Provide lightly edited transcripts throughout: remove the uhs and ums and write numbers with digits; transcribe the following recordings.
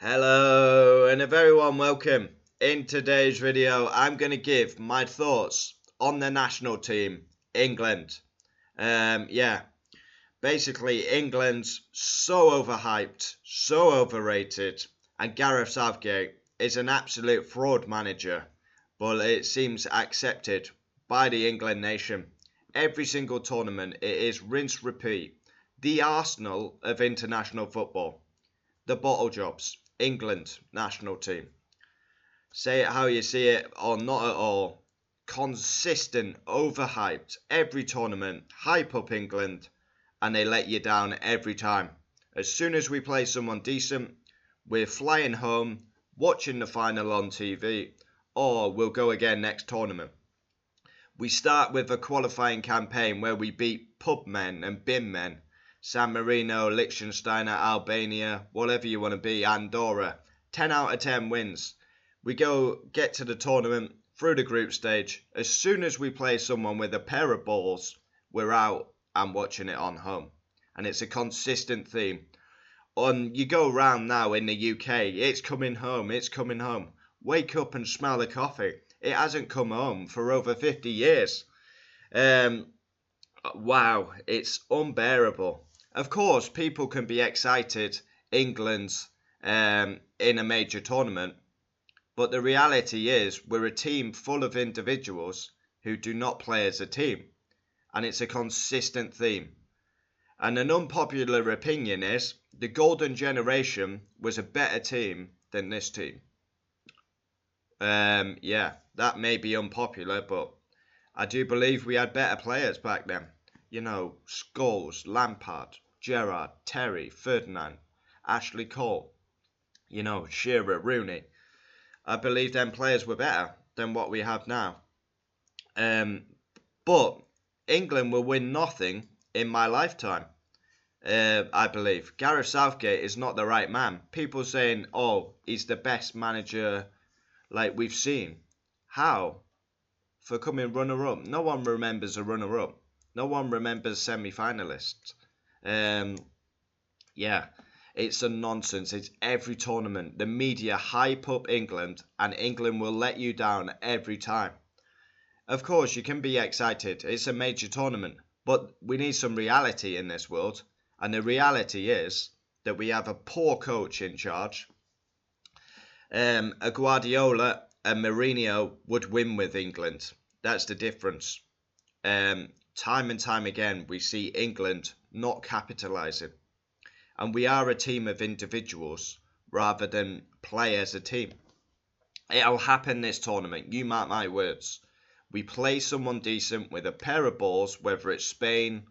Hello and a very warm welcome. In today's video, I'm going to give my thoughts on the national team, England. Basically England's so overhyped, so overrated, and Gareth Southgate is an absolute fraud manager, but it seems accepted by the England nation. Every single tournament, it is rinse repeat. The Arsenal of international football. The bottle jobs. England national team. Say it how you see it or not at all. Consistent, overhyped, every tournament, hype up England, and they let you down every time. As soon as we play someone decent, we're flying home, watching the final on TV, or we'll go again next tournament. We start with a qualifying campaign where we beat pub men and bin men. San Marino, Liechtenstein, Albania, whatever you want to be, Andorra. 10 out of 10 wins. We get to the tournament through the group stage. As soon as we play someone with a pair of balls, we're out and watching it on home. And it's a consistent theme. You go around now in the UK, it's coming home, it's coming home. Wake up and smell the coffee. It hasn't come home for over 50 years. Wow, it's unbearable. Of course, people can be excited England's in a major tournament, but the reality is we're a team full of individuals who do not play as a team, and it's a consistent theme. And an unpopular opinion is the golden generation was a better team than this team. That may be unpopular, but I do believe we had better players back then. You know, Scholes, Lampard, Gerrard, Terry, Ferdinand, Ashley Cole, Shearer, Rooney. I believe them players were better than what we have now. But England will win nothing in my lifetime. I believe Gareth Southgate is not the right man. People saying, oh, he's the best manager like we've seen. How? For coming runner-up. No one remembers a runner-up. No one remembers semi-finalists. It's a nonsense. It's every tournament. The media hype up England, and England will let you down every time. Of course, you can be excited. It's a major tournament. But we need some reality in this world. And the reality is that we have a poor coach in charge. A Guardiola and Mourinho would win with England. That's the difference. Time and time again, we see England not capitalising. And we are a team of individuals rather than play as a team. It'll happen this tournament. You mark my words. We play someone decent with a pair of balls, whether it's Spain,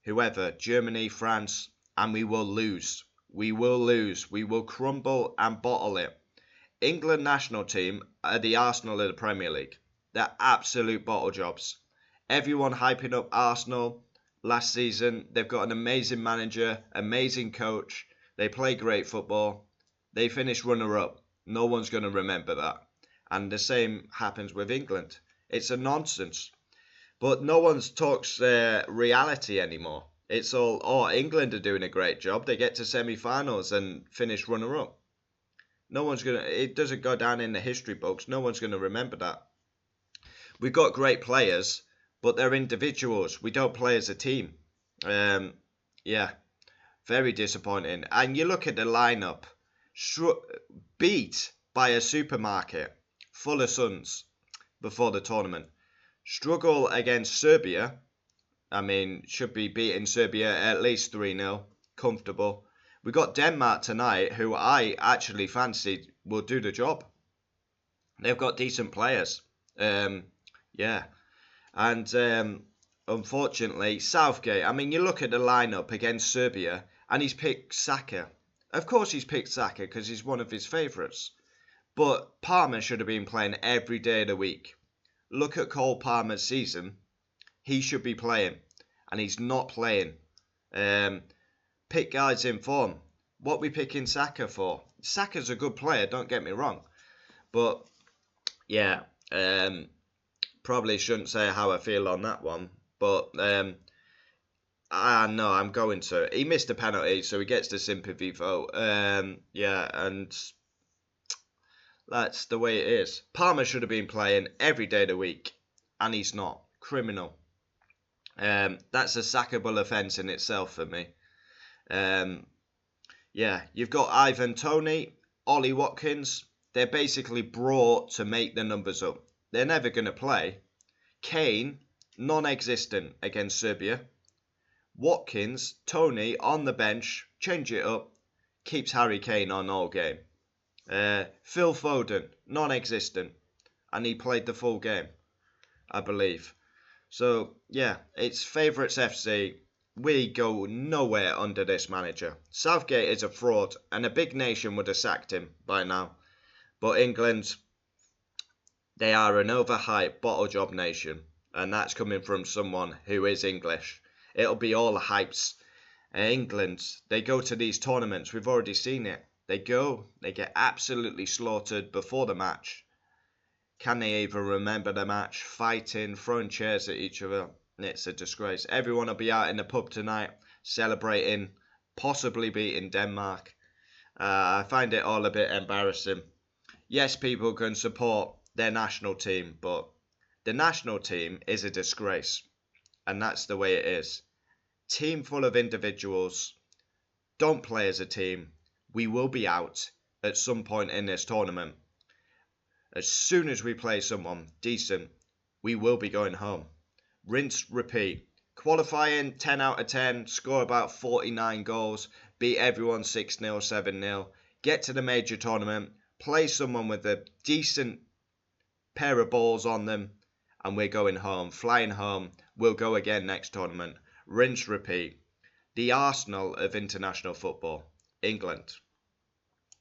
whoever, Germany, France, and we will lose. We will lose. We will crumble and bottle it. England national team are the Arsenal of the Premier League. They're absolute bottle jobs. Everyone hyping up Arsenal last season. They've got an amazing manager, amazing coach. They play great football. They finish runner-up. No one's going to remember that. And the same happens with England. It's a nonsense. But no one talks reality anymore. It's all, oh, England are doing a great job. They get to semi-finals and finish runner-up. It doesn't go down in the history books. No one's going to remember that. We've got great players, but they're individuals. We don't play as a team. Very disappointing. And you look at the lineup, beat by a supermarket full of sons before the tournament. Struggle against Serbia. Should be beating Serbia at least 3-0. Comfortable. We got Denmark tonight, who I actually fancied will do the job. They've got decent players. Unfortunately, Southgate, you look at the lineup against Serbia, and he's picked Saka. Of course he's picked Saka, because he's one of his favourites. But Palmer should have been playing every day of the week. Look at Cole Palmer's season. He should be playing, and he's not playing. Pick guys in form. What we picking Saka for? Saka's a good player, don't get me wrong. But, probably shouldn't say how I feel on that one. But No, I'm going to. He missed a penalty, so he gets the sympathy vote. Yeah, and that's the way it is. Palmer should have been playing every day of the week, and he's not. Criminal. That's a sackable offence in itself for me. Yeah, you've got Ivan Toney, Ollie Watkins. They're basically brought to make the numbers up. They're never going to play. Kane, non-existent against Serbia. Watkins, Toney on the bench, change it up, keeps Harry Kane on all game. Phil Foden, non-existent, and he played the full game, I believe. So, yeah, it's Favourites FC. We go nowhere under this manager. Southgate is a fraud, and a big nation would have sacked him by now. But England, they are an overhyped bottle job nation, and that's coming from someone who is English. It'll be all hypes. England, they go to these tournaments. We've already seen it. They get absolutely slaughtered before the match. Can they even remember the match? Fighting, throwing chairs at each other. It's a disgrace. Everyone will be out in the pub tonight celebrating, possibly beating Denmark. I find it all a bit embarrassing. Yes, people can support their national team, but the national team is a disgrace. And that's the way it is. Team full of individuals don't play as a team. We will be out at some point in this tournament. As soon as we play someone decent, we will be going home. Rinse, repeat. Qualifying 10 out of 10, score about 49 goals, beat everyone 6-0, 7-0, get to the major tournament, play someone with a decent pair of balls on them, and we're going home, flying home. We'll go again next tournament. Rinse, repeat. The Arsenal of international football, England.